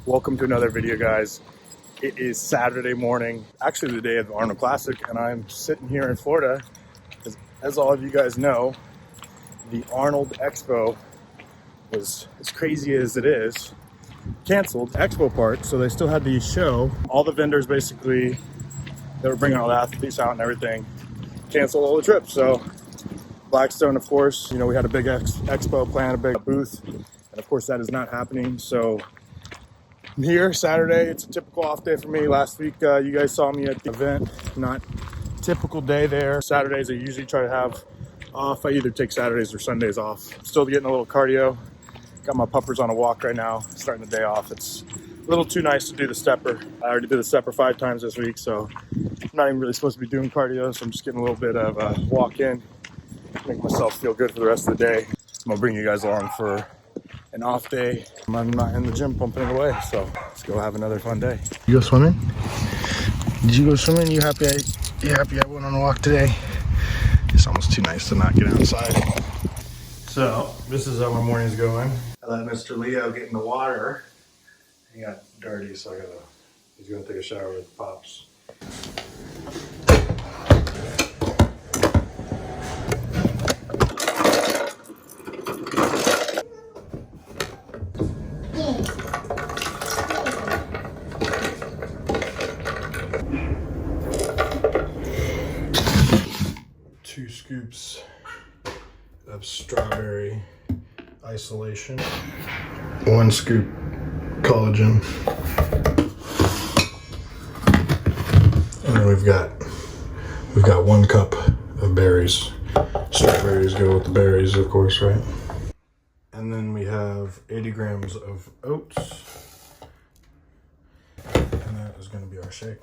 Welcome to another video, guys. It is Saturday morning, actually the day of the Arnold Classic, and I'm sitting here in Florida because, as all of you guys know, the Arnold Expo was, as crazy as it is, canceled. Expo part, so they still had the show. All the vendors basically that were bringing all the athletes out and everything canceled all the trips. So Blackstone, of course, we had a big expo plan, a big booth, and of course that is not happening. So I'm here Saturday. It's a typical off day for me. Last week you guys saw me at the event. Not typical day there. Saturdays I usually try to have off. I either take Saturdays or Sundays off. Still getting a little cardio. Got my puppers on a walk right now, starting the day off. It's a little too nice to do the stepper. I already did the stepper 5 times this week, so I'm not even really supposed to be doing cardio, so I'm just getting a little bit of a walk in, make myself feel good for the rest of the day. I'm gonna bring you guys along for an off day. I'm not in the gym pumping it away, so let's go have another fun day. You go swimming? Did you go swimming? You happy I went on a walk today? It's almost too nice to not get outside. So this is how my morning's going. I let Mr. Leo get in the water. He got dirty, so he's gonna take a shower with Pops. Two scoops of strawberry isolation, 1 scoop collagen, and then we've got 1 cup of berries. Strawberries go with the berries, of course, right? And then we have 80 grams of oats, and that is going to be our shake.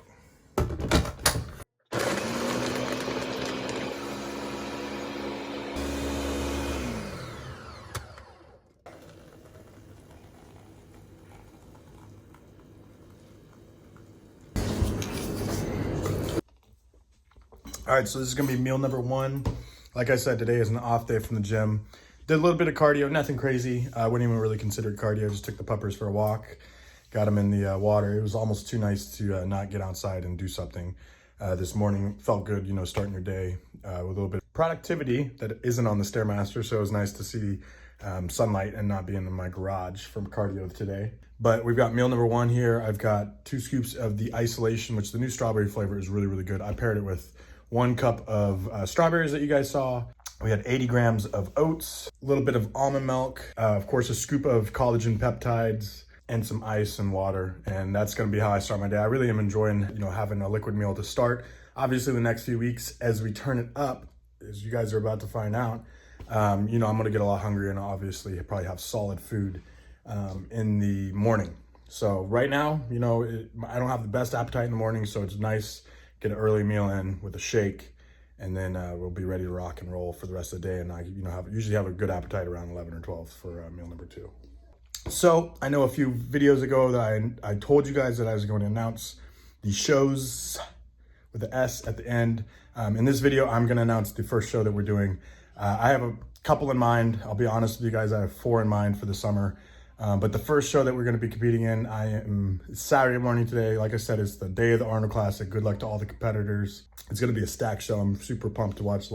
All right, so this is gonna be meal number 1. Like I said, today is an off day from the gym. Did a little bit of cardio, nothing crazy. I wouldn't even really consider it cardio. Just took the puppers for a walk, got them in the water. It was almost too nice to not get outside and do something this morning. Felt good, starting your day with a little bit of productivity that isn't on the Stairmaster. So it was nice to see sunlight and not be in my garage from cardio today. But we've got meal number 1 here. I've got 2 scoops of the isolation, which the new strawberry flavor is really, really good. I paired it with 1 cup of strawberries that you guys saw. We had 80 grams of oats, a little bit of almond milk, of course, a scoop of collagen peptides, and some ice and water. And that's gonna be how I start my day. I really am enjoying, having a liquid meal to start. Obviously, the next few weeks, as we turn it up, as you guys are about to find out, I'm gonna get a lot hungrier and obviously probably have solid food in the morning. So right now, I don't have the best appetite in the morning, so it's nice. Get an early meal in with a shake, and then we'll be ready to rock and roll for the rest of the day. And I, usually have a good appetite around 11 or 12 for meal number 2. So I know a few videos ago that I told you guys that I was going to announce the shows with the S at the end. In this video, I'm going to announce the first show that we're doing. I have a couple in mind. I'll be honest with you guys. I have 4 in mind for the summer. But the first show that we're going to be competing in, it's Saturday morning today. Like I said, it's the day of the Arnold Classic. Good luck to all the competitors. It's going to be a stacked show. I'm super pumped to watch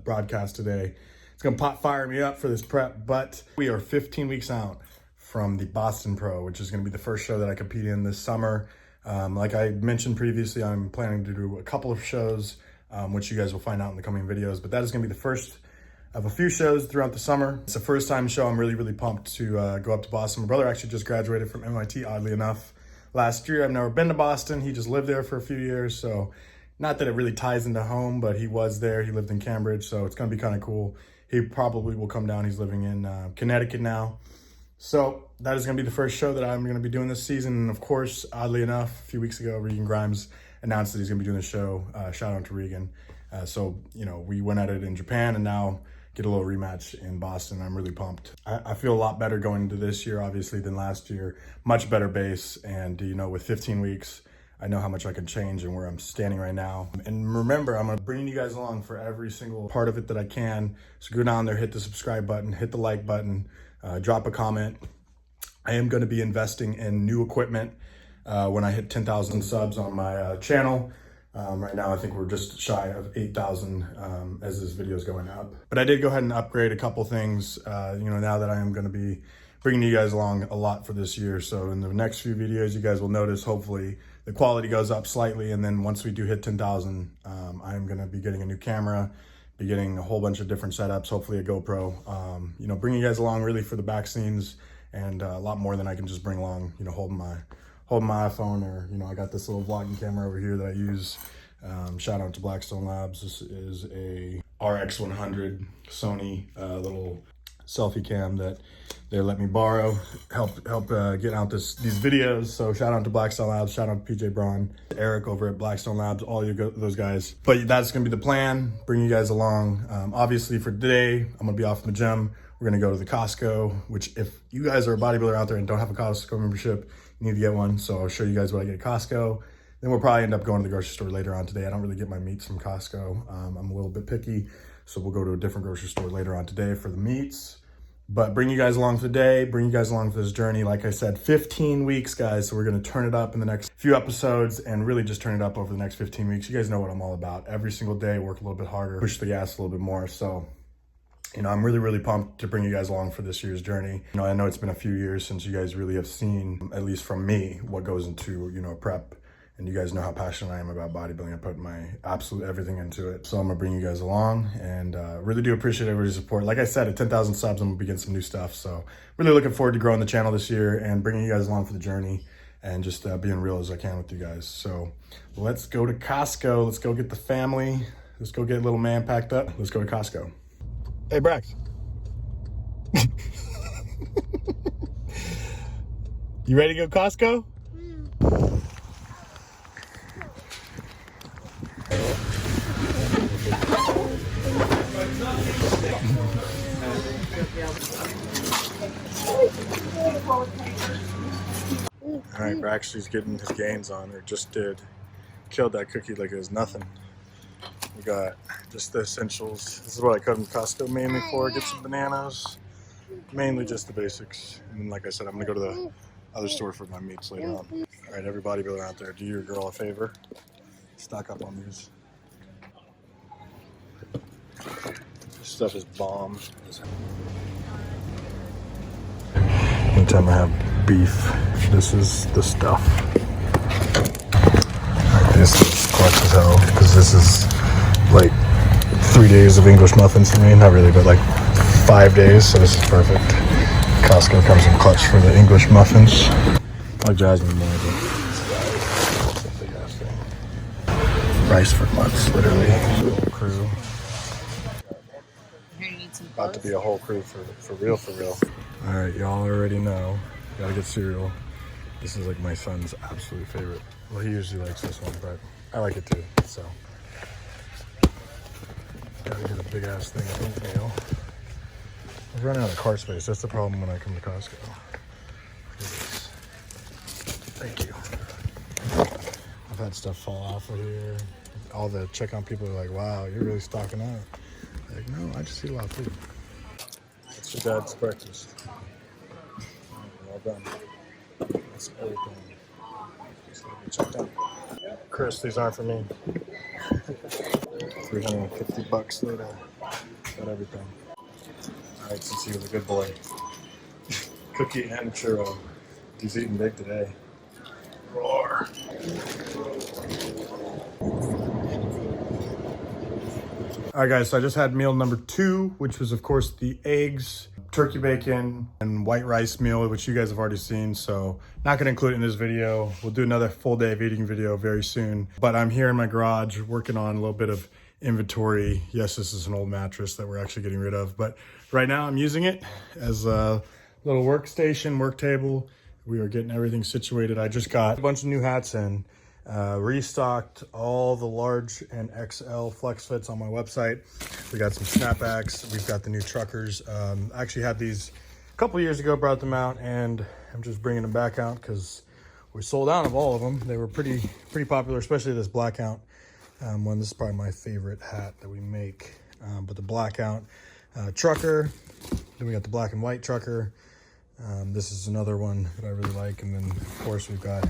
broadcast today. It's going to fire me up for this prep, but we are 15 weeks out from the Boston Pro, which is going to be the first show that I compete in this summer. Like I mentioned previously, I'm planning to do a couple of shows, which you guys will find out in the coming videos, but that is going to be the first of a few shows throughout the summer. It's a first-time show. I'm really, really pumped to go up to Boston. My brother actually just graduated from MIT, oddly enough, last year. I've never been to Boston. He just lived there for a few years, so not that it really ties into home, but he was there. He lived in Cambridge, so it's gonna be kind of cool. He probably will come down. He's living in Connecticut now. So that is gonna be the first show that I'm gonna be doing this season. And of course, oddly enough, a few weeks ago, Regan Grimes announced that he's gonna be doing the show. Shout out to Regan. So, we went at it in Japan, and now get a little rematch in Boston. I'm really pumped. I feel a lot better going into this year, obviously, than last year. Much better base. And, with 15 weeks, I know how much I can change and where I'm standing right now. And remember, I'm gonna bring you guys along for every single part of it that I can. So go down there, hit the subscribe button, hit the like button, drop a comment. I am going to be investing in new equipment when I hit 10,000 subs on my channel. Right now, I think we're just shy of 8,000 as this video is going up. But I did go ahead and upgrade a couple things, now that I am going to be bringing you guys along a lot for this year. So in the next few videos, you guys will notice, hopefully, the quality goes up slightly. And then once we do hit 10,000, I'm going to be getting a new camera, be getting a whole bunch of different setups, hopefully a GoPro, bringing you guys along really for the back scenes and a lot more than I can just bring along, holding my iPhone, or, I got this little vlogging camera over here that I use. Shout out to Blackstone Labs. This is a RX100 Sony little selfie cam that they let me borrow, help get out these videos. So shout out to Blackstone Labs, shout out to PJ Braun, Eric over at Blackstone Labs, all those guys. But that's gonna be the plan, bring you guys along. Obviously for today, I'm gonna be off in the gym. We're gonna go to the Costco, which if you guys are a bodybuilder out there and don't have a Costco membership, you need to get one. So I'll show you guys what I get at Costco. Then we'll probably end up going to the grocery store later on today. I don't really get my meats from Costco. I'm a little bit picky, so we'll go to a different grocery store later on today for the meats. But bring you guys along for the day, bring you guys along for this journey. Like I said, 15 weeks, guys. So we're gonna turn it up in the next few episodes and really just turn it up over the next 15 weeks. You guys know what I'm all about. Every single day, work a little bit harder, push the gas a little bit more. So, I'm really, really pumped to bring you guys along for this year's journey. I know it's been a few years since you guys really have seen, at least from me, what goes into, prep. And you guys know how passionate I am about bodybuilding. I put my absolute everything into it. So I'm gonna bring you guys along and really do appreciate everybody's support. Like I said, at 10,000 subs, I'm gonna begin some new stuff. So really looking forward to growing the channel this year and bringing you guys along for the journey and just being real as I can with you guys. So let's go to Costco. Let's go get the family. Let's go get little man packed up. Let's go to Costco. Hey, Brax. You ready to go Costco? All right, Braxley's getting his gains on, or just did. Killed that cookie like it was nothing. We got just the essentials. This is what I come to Costco mainly for. Get some bananas, mainly just the basics. And then, like I said, I'm gonna go to the other store for my meats later on. All right, every bodybuilder out there, do your girl a favor. Stock up on these. This stuff is bomb. Anytime I have beef, this is the stuff. Like, this is clutch as hell, because this is like 3 days of English muffins for me. Not really, but like 5 days, so this is perfect. Costco comes in clutch for the English muffins. Like Jasmine more, but it's a big ass thing. Rice for months, literally. Whole crew. About to be a whole crew for real, for real. All right, y'all already know. Gotta get cereal. This is like my son's absolute favorite. Well, he usually likes this one, but I like it too, so. Gotta get a big ass thing of oatmeal. I'm running out of car space. That's the problem when I come to Costco. Thank you. I've had stuff fall off of here. All the checkout people are like, wow, you're really stocking up. Like, no, I just eat a lot of food. It's your dad's breakfast. Well done. That's everything. Just gotta get checked out. Chris, these aren't for me. $350 later. Got everything. Alright, since he was a good boy. Cookie and churro. He's eating big today. Roar. Alright guys, so I just had meal number 2, which was of course the eggs, turkey bacon, and white rice meal, which you guys have already seen, so not gonna include it in this video. We'll do another full day of eating video very soon. But I'm here in my garage working on a little bit of inventory. Yes, this is an old mattress that we're actually getting rid of, but right now I'm using it as a little workstation, work table. We are getting everything situated. I just got a bunch of new hats in. Restocked all the large and XL flex fits on my website. We got some snapbacks. We've got the new truckers. I actually had these a couple years ago, brought them out, and I'm just bringing them back out because we sold out of all of them. They were pretty popular, especially this blackout one. This is probably my favorite hat that we make. But the blackout trucker, then we got the black and white trucker. This is another one that I really like. And then of course we've got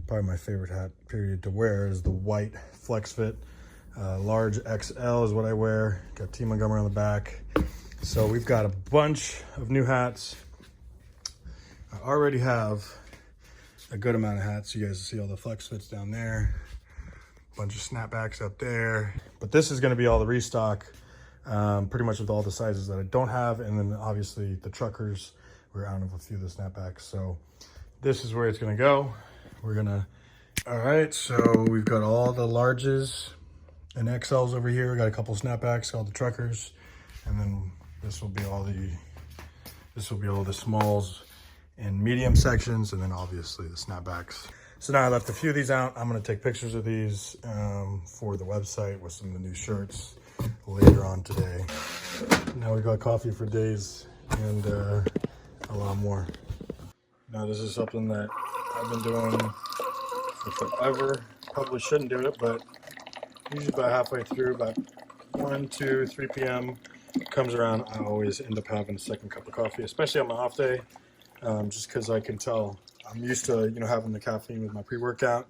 probably my favorite hat period to wear is the white flex fit. Large XL is what I wear. Got T Montgomery on the back. So we've got a bunch of new hats. I already have a good amount of hats. You guys see all the flex fits down there. Bunch of snapbacks up there. But this is gonna be all the restock, pretty much with all the sizes that I don't have. And then obviously the truckers, we're out of a few of the snapbacks. So this is where it's gonna go. All right, so we've got all the larges and XLs over here. We got a couple snapbacks called the truckers. And then this will be all the smalls and medium sections, and then obviously the snapbacks. So now I left a few of these out. I'm gonna take pictures of these for the website with some of the new shirts later on today. Now we got coffee for days and a lot more. Now this is something that I've been doing for forever. Probably shouldn't do it, but usually about halfway through, about 1, 2, 3 p.m. comes around, I always end up having a second cup of coffee, especially on my off day, just because I can tell I'm used to, having the caffeine with my pre-workout.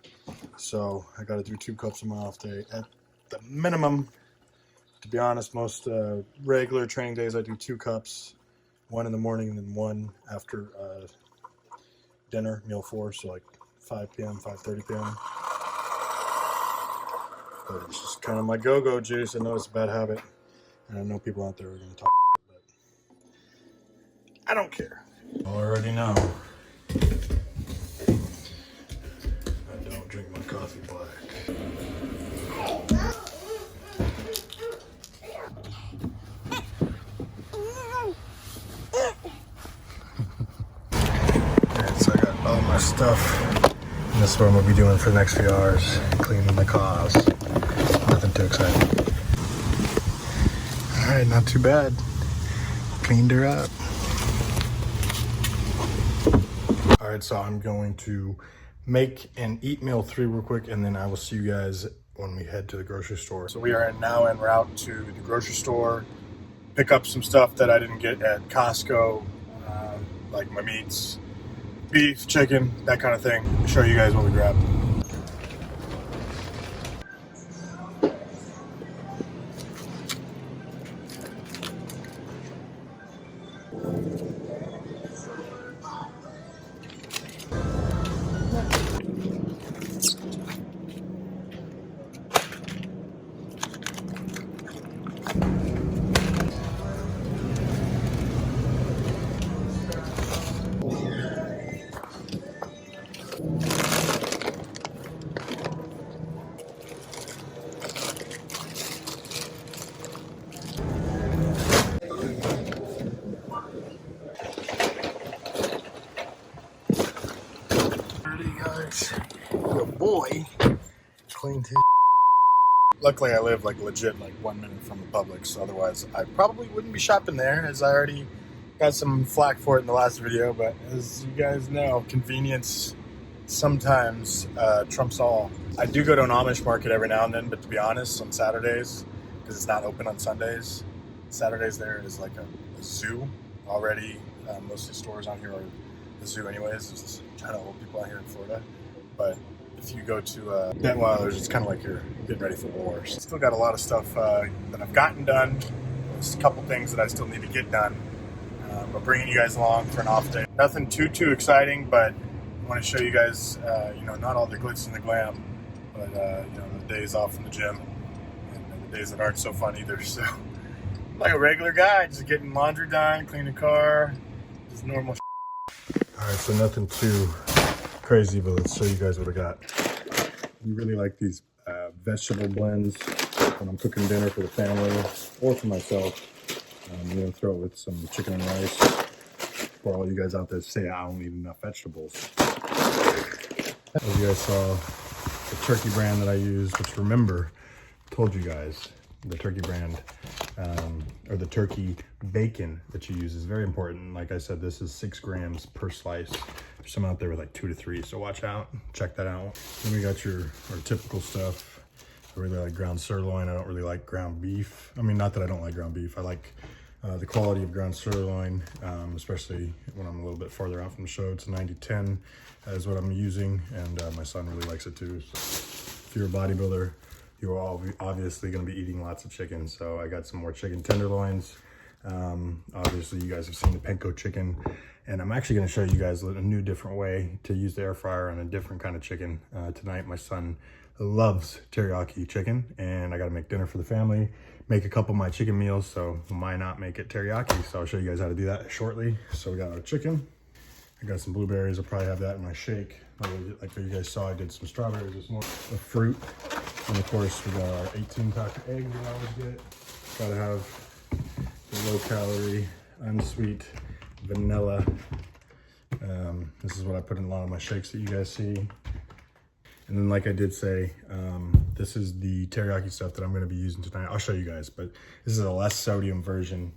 So I got to do 2 cups on my off day at the minimum. To be honest, most regular training days I do 2 cups, 1 in the morning and then 1 after dinner, meal 4, so like 5 p.m., 5:30 p.m. But it's just kind of my go-go juice. I know it's a bad habit, and I know people out there are going to talk, but I don't care. I already know. I don't drink my coffee black. Alright, so I got all my stuff. And this is what I'm going to be doing for the next few hours. Cleaning the cars. Nothing too exciting. Alright, not too bad. Cleaned her up. Alright, so I'm going to make and eat meal 3 real quick, and then I will see you guys when we head to the grocery store. So we are now en route to the grocery store, pick up some stuff that I didn't get at Costco, like my meats, beef, chicken, that kind of thing. I'll show you guys what we grabbed. Your boy cleaned his. Luckily I live like legit like 1 minute from the Publix, otherwise I probably wouldn't be shopping there, as I already got some flack for it in the last video. But as you guys know, convenience sometimes trumps all. I do go to an Amish market every now and then, but to be honest, on Saturdays, because it's not open on Sundays, Saturdays there is like a zoo already. Most of the stores out here are the zoo anyways. There's just a ton of old people out here in Florida. But if you go to Detweiler's, it's kind of like you're getting ready for war. Still got a lot of stuff that I've gotten done. There's a couple things that I still need to get done. But bringing you guys along for an off day. Nothing too exciting, but I want to show you guys, not all the glitz and the glam, but the days off from the gym and the days that aren't so fun either. So, like a regular guy, just getting laundry done, cleaning the car, just normal. All right, so nothing too crazy, but let's show you guys what I got. I really like these vegetable blends when I'm cooking dinner for the family or for myself. Throw it with some chicken and rice. For all you guys out there say I don't eat enough vegetables. As you guys saw, the turkey brand that I use, which remember, I told you guys, the turkey brand, or the turkey bacon that you use is very important. Like I said, this is 6 grams per slice. There's some out there with like 2 to 3, so watch out, check that out. Then we got our typical stuff. I really like ground sirloin. I don't really like ground beef. I mean, not that I don't like ground beef. I like The quality of ground sirloin, especially when I'm a little bit farther out from the show, it's a 90-10 is what I'm using, and my son really likes it too. So if you're a bodybuilder, you're obviously going to be eating lots of chicken. So I got some more chicken tenderloins. Obviously you guys have seen the panko chicken, and I'm actually going to show you guys a new different way to use the air fryer on a different kind of chicken. Tonight my son loves teriyaki chicken, and I got to make dinner for the family, make a couple of my chicken meals, so why not make it teriyaki? So I'll show you guys how to do that shortly. So we got our chicken, I got some blueberries, I'll probably have that in my shake. Like you guys saw, I did some strawberries this morning, a fruit, and of course we got our 18-pack of eggs that I always get. Gotta have the low calorie, unsweet vanilla. This is what I put in a lot of my shakes that you guys see. And then, like I did say, this is the teriyaki stuff that I'm going to be using tonight. I'll show you guys, but this is a less sodium version,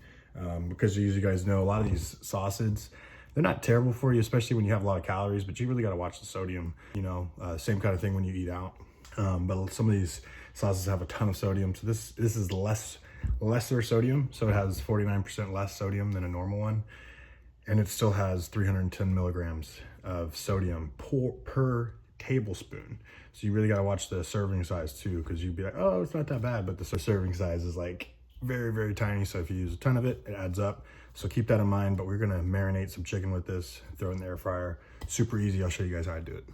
because as you guys know, a lot of these sauces, they're not terrible for you, especially when you have a lot of calories, but you really got to watch the sodium, you know, same kind of thing when you eat out. But some of these sauces have a ton of sodium. So this is lesser sodium. So it has 49% less sodium than a normal one. And it still has 310 milligrams of sodium per tablespoon. So you really got to watch the serving size too, because you'd be like, oh, it's not that bad, but the serving size is like very, very tiny. So if you use a ton of it, it adds up. So keep that in mind. But we're going to marinate some chicken with this, throw it in the air fryer. Super easy. I'll show you guys how I do it.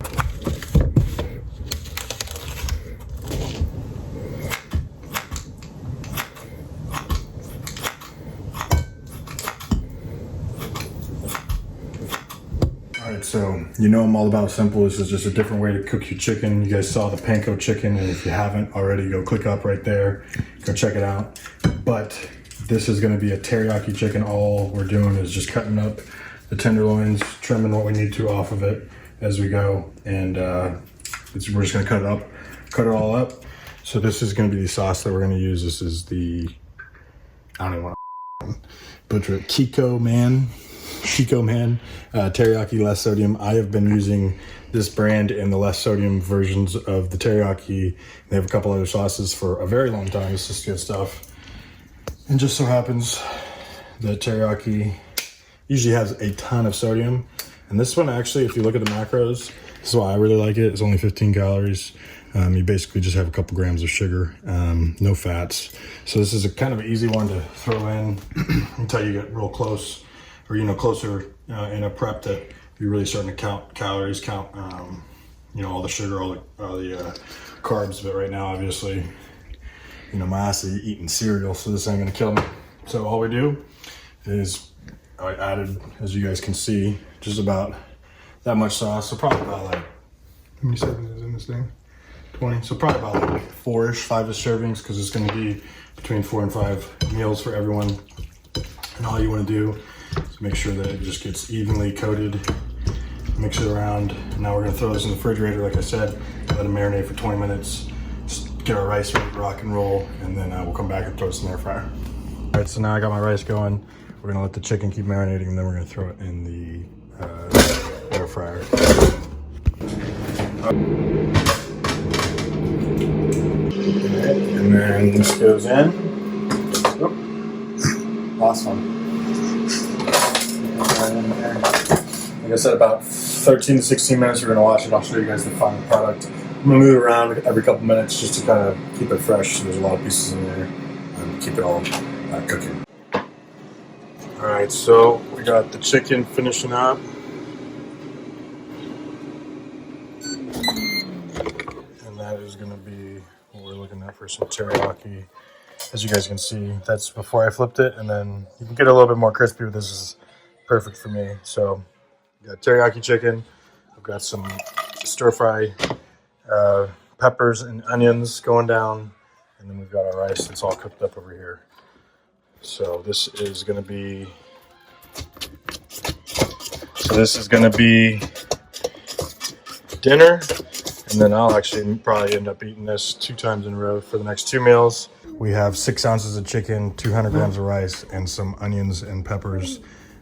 So you know I'm all about simple. This is just a different way to cook your chicken. You guys saw the panko chicken, and if you haven't already, go click up right there, go check it out. But this is going to be a teriyaki chicken. All we're doing is just cutting up the tenderloins, trimming what we need to off of it as we go, and we're just going to cut it all up. So this is going to be the sauce that we're going to use. This is the, I don't even want to butcher it, Chico Man teriyaki less sodium. I have been using this brand and the less sodium versions of the teriyaki. They have a couple other sauces for a very long time. It's just good stuff. And just so happens that teriyaki usually has a ton of sodium. And this one actually, if you look at the macros, this is why I really like it. It's only 15 calories. You basically just have a couple grams of sugar, no fats. So this is a kind of an easy one to throw in until you get real close, or, you know, closer in a prep that you're really starting to count calories, you know, all the sugar, all the carbs. But right now, obviously, you know, my ass is eating cereal, so this ain't gonna kill me. So all we do is, I added, as you guys can see, just about that much sauce. So probably about like, how many servings is in this thing? 20. So probably about like 5-ish servings, because it's gonna be between 4 and 5 meals for everyone. And all you wanna do, make sure that it just gets evenly coated, mix it around. Now we're gonna throw this in the refrigerator, like I said, let it marinate for 20 minutes, just get our rice ready to rock and roll, and then we'll come back and throw this in the air fryer. All right, so now I got my rice going. We're gonna let the chicken keep marinating, and then we're gonna throw it in the air fryer. And then this goes in. Oh, awesome. Like I said, about 13 to 16 minutes, we're gonna wash it. I'll show you guys the final product. I'm gonna move it around every couple minutes just to kind of keep it fresh. There's a lot of pieces in there, and keep it all cooking. All right, so we got the chicken finishing up. And that is gonna be what we're looking at for some teriyaki. As you guys can see, that's before I flipped it, and then you can get a little bit more crispy, but this is perfect for me. So we got teriyaki chicken. I've got some stir fry peppers and onions going down, and then we've got our rice that's all cooked up over here. So this is gonna be dinner, and then I'll actually probably end up eating this 2 times in a row for the next 2 meals. We have 6 ounces of chicken, 200 grams of rice, and some onions and peppers.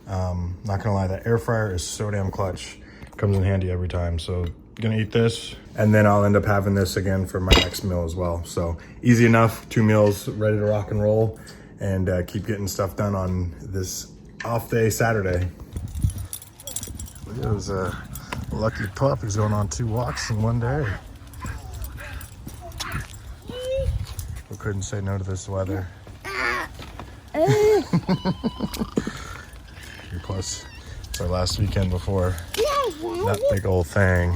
Not gonna lie, that air fryer is so damn clutch. Comes in handy every time. So gonna eat this, and then I'll end up having this again for my next meal as well. So easy enough, 2 meals ready to rock and roll. and keep getting stuff done on this off day Saturday. Leo's a lucky pup. He's going on 2 walks in one day. We couldn't say no to this weather. Plus, it's our last weekend before that big old thing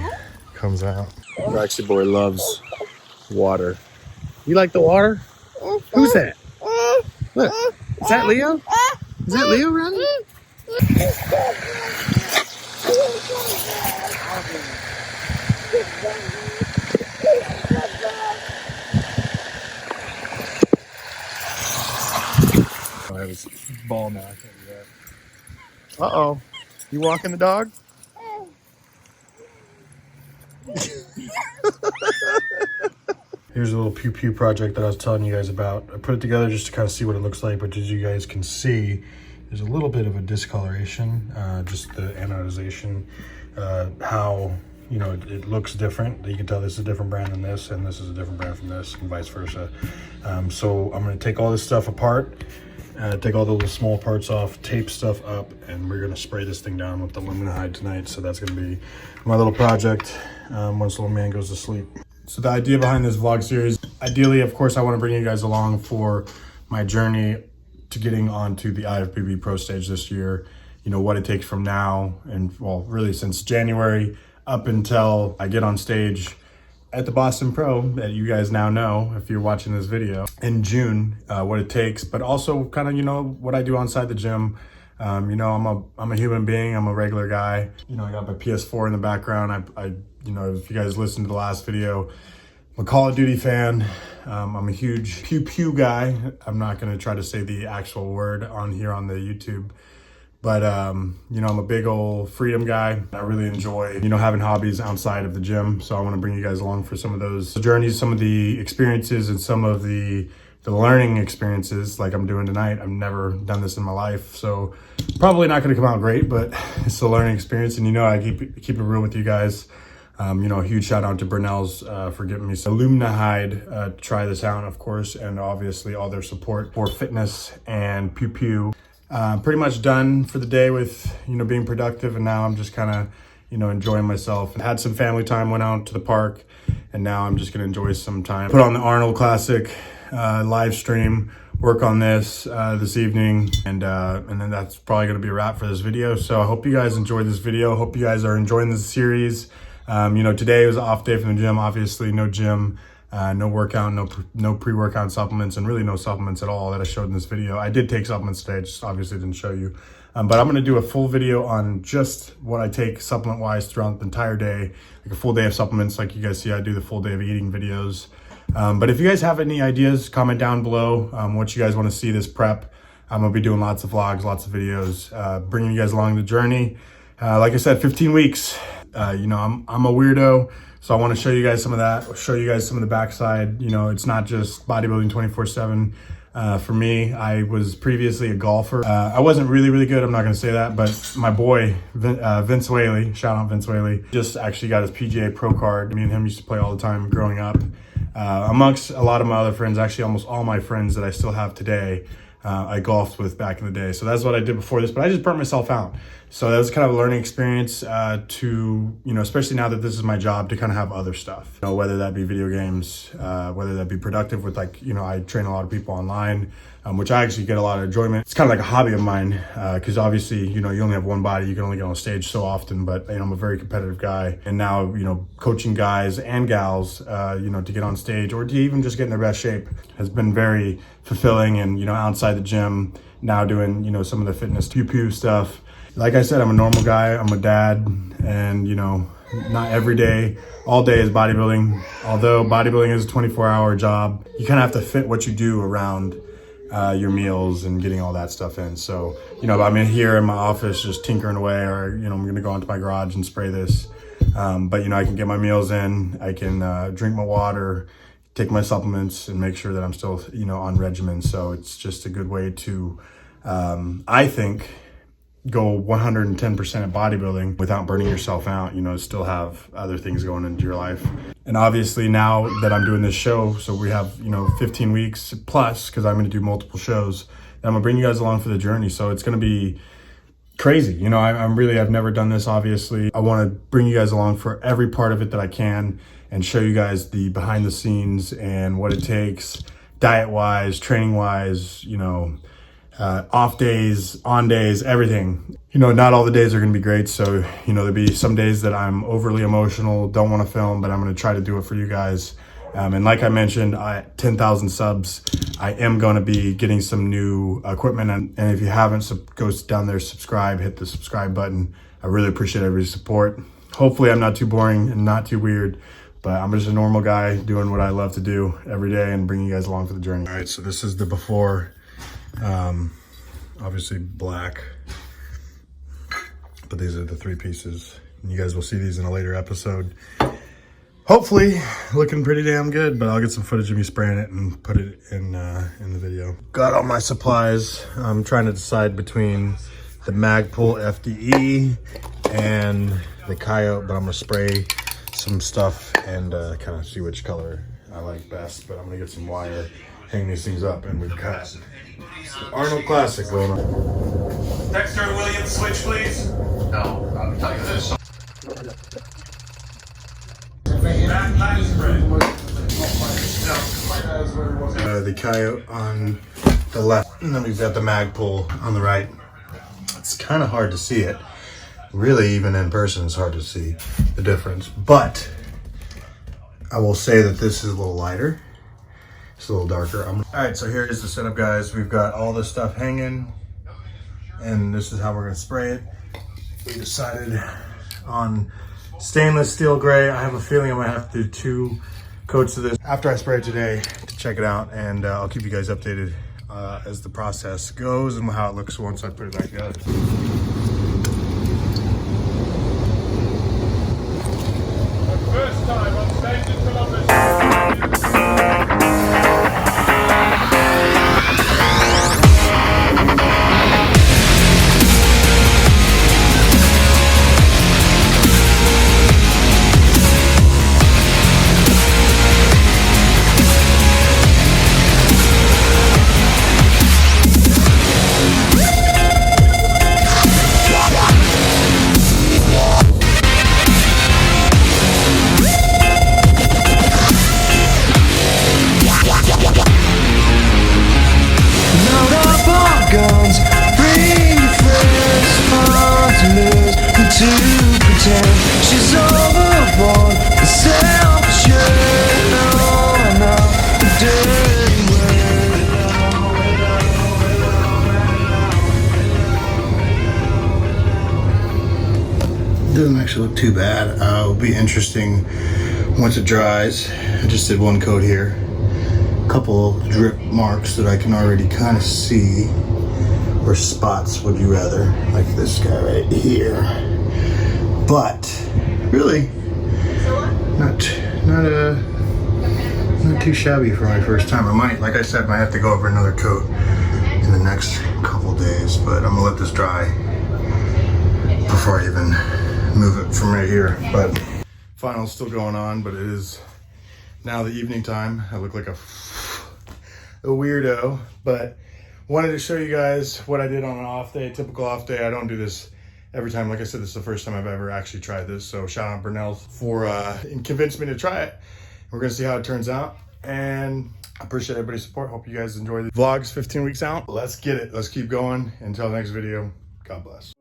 comes out. Roxy boy loves water. You like the water? Who's that? Look, is that Leo? Is that Leo running? I have his ball now. I can't do that. Uh-oh. You walking the dog? Here's a little pew pew project that I was telling you guys about. I put it together just to kind of see what it looks like, but as you guys can see, there's a little bit of a discoloration, just the anodization, how, you know, it looks different. You can tell this is a different brand than this, and this is a different brand from this, and vice versa. So I'm gonna take all this stuff apart, take all the little small parts off, tape stuff up, and we're gonna spray this thing down with the luminahide tonight. So that's gonna be my little project once little man goes to sleep. So the idea behind this vlog series, ideally, of course, I want to bring you guys along for my journey to getting onto the IFBB Pro stage this year. You know, what it takes from now and, well, really since January up until I get on stage at the Boston Pro, that you guys now know if you're watching this video, in June, what it takes, but also kind of, you know, what I do outside the gym. You know, I'm a human being. I'm a regular guy. You know, I got my PS4 in the background. I you know, if you guys listened to the last video, I'm a Call of Duty fan. I'm a huge pew pew guy. I'm not gonna try to say the actual word on here on the YouTube, but you know, I'm a big old freedom guy. I really enjoy, you know, having hobbies outside of the gym. So I want to bring you guys along for some of those journeys, some of the experiences, and some of the learning experiences like I'm doing tonight. I've never done this in my life, so probably not going to come out great, but it's a learning experience. And you know, I keep it real with you guys. You know, a huge shout out to Brunel's for giving me some luminahide to try this out, of course, and obviously all their support for fitness and pew pew. Pretty much done for the day with, you know, being productive, and now I'm just kind of, you know, enjoying myself. Had some family time, went out to the park, and now I'm just gonna enjoy some time. Put on the Arnold Classic live stream, work on this evening, and then that's probably gonna be a wrap for this video. So I hope you guys enjoyed this video. Hope you guys are enjoying this series. You know, today was an off day from the gym. Obviously, no gym, no workout, no pre-workout supplements, and really no supplements at all that I showed in this video. I did take supplements today, just obviously didn't show you. But I'm gonna do a full video on just what I take supplement-wise throughout the entire day, like a full day of supplements. Like you guys see, I do the full day of eating videos. But if you guys have any ideas, comment down below what you guys want to see this prep. I'm gonna be doing lots of vlogs, lots of videos, bringing you guys along the journey. Like I said, 15 weeks. You know, I'm a weirdo, so I want to show you guys some of that, show you guys some of the backside. You know, it's not just bodybuilding 24/7. For me, I was previously a golfer. I wasn't really good, I'm not going to say that, but my boy, Vince Whaley, shout out Vince Whaley, just actually got his PGA Pro card. Me and him used to play all the time growing up. Amongst a lot of my other friends, actually almost all my friends that I still have today, I golfed with back in the day. So that's what I did before this, but I just burnt myself out. So that was kind of a learning experience to, you know, especially now that this is my job, to kind of have other stuff, you know, whether that be video games, whether that be productive with, like, you know, I train a lot of people online, which I actually get a lot of enjoyment. It's kind of like a hobby of mine, because obviously, you know, you only have one body, you can only get on stage so often, but, you know, I'm a very competitive guy. And now, you know, coaching guys and gals, you know, to get on stage or to even just get in their best shape has been very fulfilling. And, you know, outside the gym, now doing, you know, some of the fitness pew pew stuff. Like I said, I'm a normal guy, I'm a dad, and, you know, not every day, all day is bodybuilding. Although bodybuilding is a 24-hour job, you kind of have to fit what you do around your meals and getting all that stuff in. So, you know, I'm in here in my office just tinkering away, or, you know, I'm gonna go into my garage and spray this. But, you know, I can get my meals in, I can drink my water, take my supplements, and make sure that I'm still, you know, on regimen. So it's just a good way to, I think, go 110% at bodybuilding without burning yourself out, you know, still have other things going into your life. And obviously now that I'm doing this show, so we have, you know, 15 weeks plus, because I'm going to do multiple shows, I'm going to bring you guys along for the journey. So it's going to be crazy. You know, I've never done this, obviously. I want to bring you guys along for every part of it that I can and show you guys the behind the scenes and what it takes diet wise, training wise, you know, off days, on days, everything. You know, not all the days are going to be great. So, you know, there'll be some days that I'm overly emotional, don't want to film, but I'm going to try to do it for you guys. And like I mentioned, at 10,000 subs, I am going to be getting some new equipment. And if you haven't, go down there, subscribe, hit the subscribe button. I really appreciate everybody's support. Hopefully I'm not too boring and not too weird, but I'm just a normal guy doing what I love to do every day and bringing you guys along for the journey. All right, so this is the before. Obviously black, but these are the 3 pieces. And you guys will see these in a later episode. Hopefully looking pretty damn good, but I'll get some footage of me spraying it and put it in the video. Got all my supplies. I'm trying to decide between the Magpul FDE and the Coyote, but I'm gonna spray some stuff and kind of see which color I like best. But I'm gonna get some wire, hang these things up, and we've got Arnold Classic going on. Dexter Williams, switch please. No, I'll tell you this. The Coyote on the left, and then we've got the Magpul on the right. It's kind of hard to see it. Really, even in person, it's hard to see the difference. But I will say that this is a little lighter. It's a little darker. All right, so here is the setup, guys. We've got all this stuff hanging, and this is how we're gonna spray it. We decided on stainless steel gray. I have a feeling I'm gonna have to do 2 coats of this after I spray it today to check it out, and I'll keep you guys updated as the process goes and how it looks once I put it back together. First time on stage in Columbus. Doesn't actually look too bad. It'll be interesting once it dries. I just did 1 coat here. A couple drip marks that I can already kind of see, or spots, would you rather, like this guy right here. But really, not too shabby for my first time. I might, like I said, might have to go over another coat in the next couple days, but I'm gonna let this dry before I even move it from right here. But final's still going on, but it is now the evening time. I look like a weirdo, but wanted to show you guys what I did on an off day, typical off day. I don't do this every time. Like I said, this is the first time I've ever actually tried this. So shout out Brunel for convincing me to try it. We're gonna see how it turns out, and I appreciate everybody's support. Hope you guys enjoy the vlogs 15 weeks out. Let's get it. Let's keep going. Until the next video, God bless.